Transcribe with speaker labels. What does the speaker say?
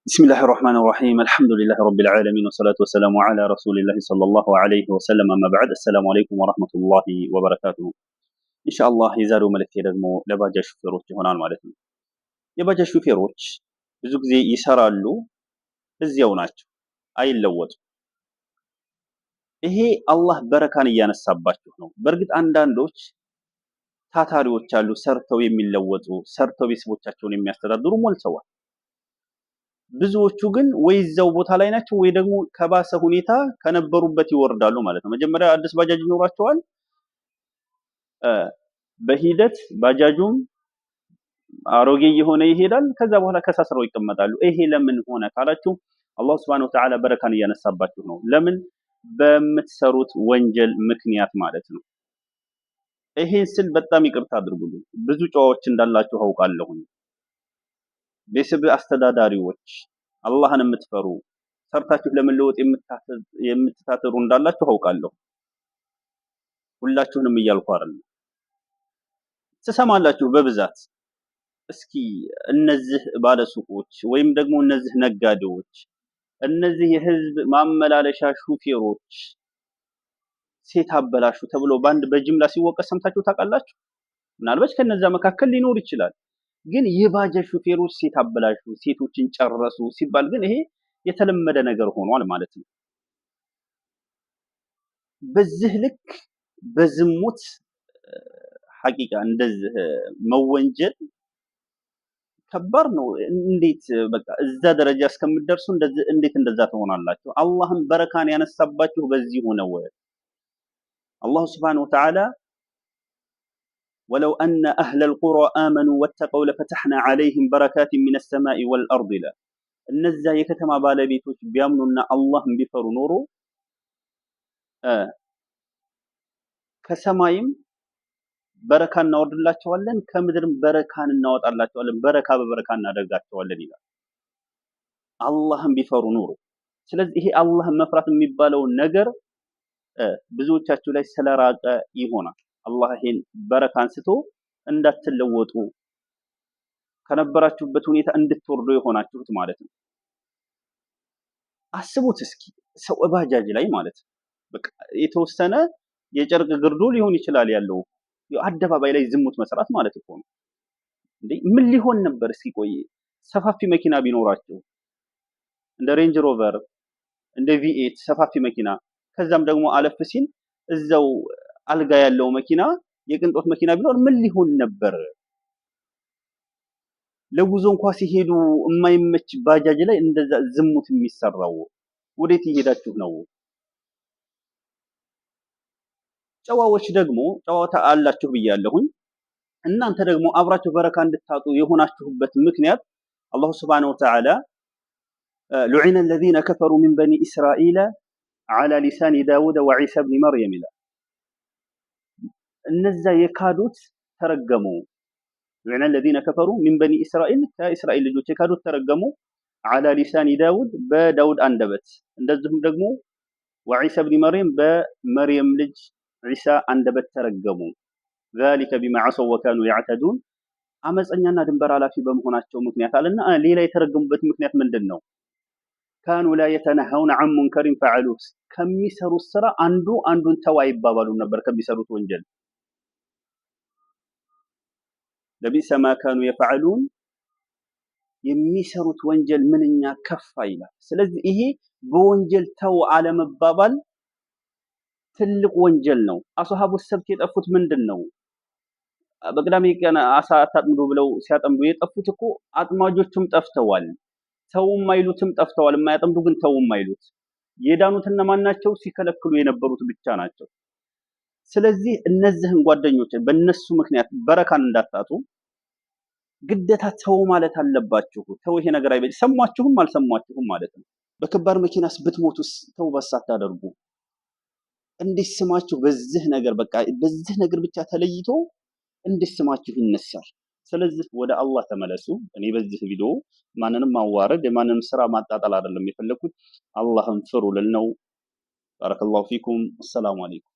Speaker 1: بسم الله الرحمن الرحيم الحمد لله رب العالمين والصلاة والسلام على رسول الله صلى الله عليه وسلم أما بعد السلام عليكم ورحمة الله وبركاته إن شاء الله يزاروا ملكي ደግሞ ለባጃጅ ሹፌሮች ይሆናል ማለት ነው። የባጃጅ ሹፌሮች ብዙ ጊዜ ይሰራሉ እዚያው ናቸው አይለወጡም። ይሄ አላህ በረካን እያነሳባቸው ነው። በእርግጥ አንዳንዶች ታታሪዎች አሉ ሰርተው የሚለወጡ ሰርተው ቤተሰቦቻቸውን የሚያስተዳድሩ ሞልተዋል። ብዙዎቹ ግን ወይ እዛው ቦታ ላይ ናቸው ወይ ደግሞ ከባሰ ሁኔታ ከነበሩበት ይወርዳሉ ማለት ነው። መጀመሪያ አዲስ ባጃጅ ይኖራቸዋል። በሂደት ባጃጁም አሮጌ የሆነ ይሄዳል። ከዛ በኋላ ከሳስረው ይቀመጣሉ። ይሄ ለምን ሆነ ካላችሁ አላህ Subhanahu Wa Ta'ala በረካን እያነሳባችሁ ነው። ለምን? በምትሰሩት ወንጀል ምክንያት ማለት ነው። ይሄን ስል በጣም ይቅርታ አድርጉልኝ። ብዙ ጨዋዎች እንዳላችሁ አውቃለሁ። ቤተሰብ አስተዳዳሪዎች አላህን የምትፈሩ ሰርታችሁ ለመለወጥ የምትታተሩ እንዳላችሁ አውቃለሁ። ሁላችሁንም እያልኩ አይደለም። ትሰማላችሁ በብዛት። እስኪ እነዚህ ባለሱቆች ወይም ደግሞ እነዚህ ነጋዴዎች፣ እነዚህ የህዝብ ማመላለሻ ሹፌሮች ሴት አበላሹ ተብሎ ባንድ በጅምላ ሲወቀስ ሰምታችሁ ታውቃላችሁ? ምናልባት ከነዛ መካከል ሊኖር ይችላል። ግን የባጃጅ ሹፌሮች ሴት አበላሹ፣ ሴቶችን ጨረሱ ሲባል ግን ይሄ የተለመደ ነገር ሆኗል ማለት ነው። በዚህ ልክ በዝሙት ሐቂቃ እንደዚህ መወንጀል ከባድ ነው። እንዴት በቃ እዛ ደረጃ እስከምትደርሱ እንዴት እንደዛ ትሆናላችሁ? አላህም በረካን ያነሳባችሁ በዚህ ነው። አላህ Subhanahu Wa Ta'ala ولو أن أهل القرى آمنوا واتقوا لفتحنا عليهم بركات من السماء والأرض لا እነዛ የከተማ ባለቤቶች ቢያምኑና አላህን ቢፈሩ ኖሮ ከሰማይም በረካን እናወርድላቸዋለን ከምድርም በረካን እናወጣላቸዋለን በረካ በበረካ እናደርጋቸዋለን ይላል። አላህን ቢፈሩ ኖሮ። ስለዚህ ይሄ አላህን መፍራት የሚባለው ነገር ብዙዎቻችሁ ላይ ስለራቀ ይሆናል አላህ ይሄን በረካ አንስቶ እንዳትለወጡ ከነበራችሁበት ሁኔታ እንድትወርዱ የሆናችሁት ማለት ነው። አስቡት እስኪ ሰው ባጃጅ ላይ ማለት ነው በቃ የተወሰነ የጨርቅ ግርዶ ሊሆን ይችላል ያለው አደባባይ ላይ ዝሙት መስራት ማለት እኮ ነው እንዴ! ምን ሊሆን ነበር? እስኪ ቆይ ሰፋፊ መኪና ቢኖራቸው እንደ ሬንጅ ሮቨር እንደ ቪኤት ሰፋፊ መኪና ከዛም ደግሞ አለፍ ሲል እዛው አልጋ ያለው መኪና የቅንጦት መኪና ቢኖር ምን ሊሆን ነበር? ለጉዞ እንኳን ሲሄዱ የማይመች ባጃጅ ላይ እንደዛ ዝሙት የሚሰራው ወዴት ይሄዳችሁ ነው? ጨዋዎች ደግሞ ጨዋታ አላችሁ ብያለሁኝ። እናንተ ደግሞ አብራችሁ በረካ እንድታጡ የሆናችሁበት ምክንያት አላህ Subhanahu Wa Ta'ala لعن الذين كفروا من بني إسرائيل على لسان داود وعيسى بن مريم ይላል። እነዛ የካዱት ተረገሙ። لعن الذين كفروا من بني إسرائيل ከእስራኤል ልጆች የካዱት ተረገሙ على لسان داود በዳውድ አንደበት እንደዚሁም ደግሞ وعيسى بن مريم በመርየም ልጅ ዒሳ አንደበት ተረገሙ። ذلك بما عصوا وكانوا يعتدون አመፀኛና ድንበር አላፊ በመሆናቸው ምክንያት አለና ሌላ የተረገሙበት ምክንያት ምንድነው? كانوا لا يتنهون عن منكر فعلوه ከሚሰሩት ስራ አንዱን ተው አይባባሉም ነበር ከሚሰሩት ወንጀል። ለቢሰ ማ كانوا يفعلون የሚሰሩት ወንጀል ምንኛ ከፋ ይላል። ስለዚህ ይሄ በወንጀል ተው አለመባባል ትልቅ ወንጀል ነው። አስሐቡ ሰብት የጠፉት ምንድነው? በቅዳሜ ቀን አሳ አታጥምዱ ብለው ሲያጠምዱ የጠፉት እኮ አጥማጆቹም ጠፍተዋል። ተውም ማይሉትም ጠፍተዋል። የማያጠምዱ ግን ተውም ማይሉት የዳኑት እነማን ናቸው? ሲከለክሉ የነበሩት ብቻ ናቸው። ስለዚህ እነዚህን ጓደኞች በእነሱ ምክንያት በረካን እንዳታጡ ግዴታ ተው ማለት አለባችሁ። ተው ይሄ ነገር አይበል። ሰማችሁም አልሰማችሁም ማለት ነው። በከባድ መኪናስ ብትሞቱስ ተውበስ አታደርጉ። እንዴት ስማችሁ በዚህ ነገር በቃ በዚህ ነገር ብቻ ተለይቶ እንዴት ስማችሁ ይነሳል? ስለዚህ ወደ አላህ ተመለሱ። እኔ በዚህ ቪዲዮ ማንንም ማዋረድ የማንንም ስራ ማጣጣል አይደለም የፈለኩት፣ አላህን ፍሩ ልል ነው። ባረከላሁ ፊኩም። ሰላም አለይኩም።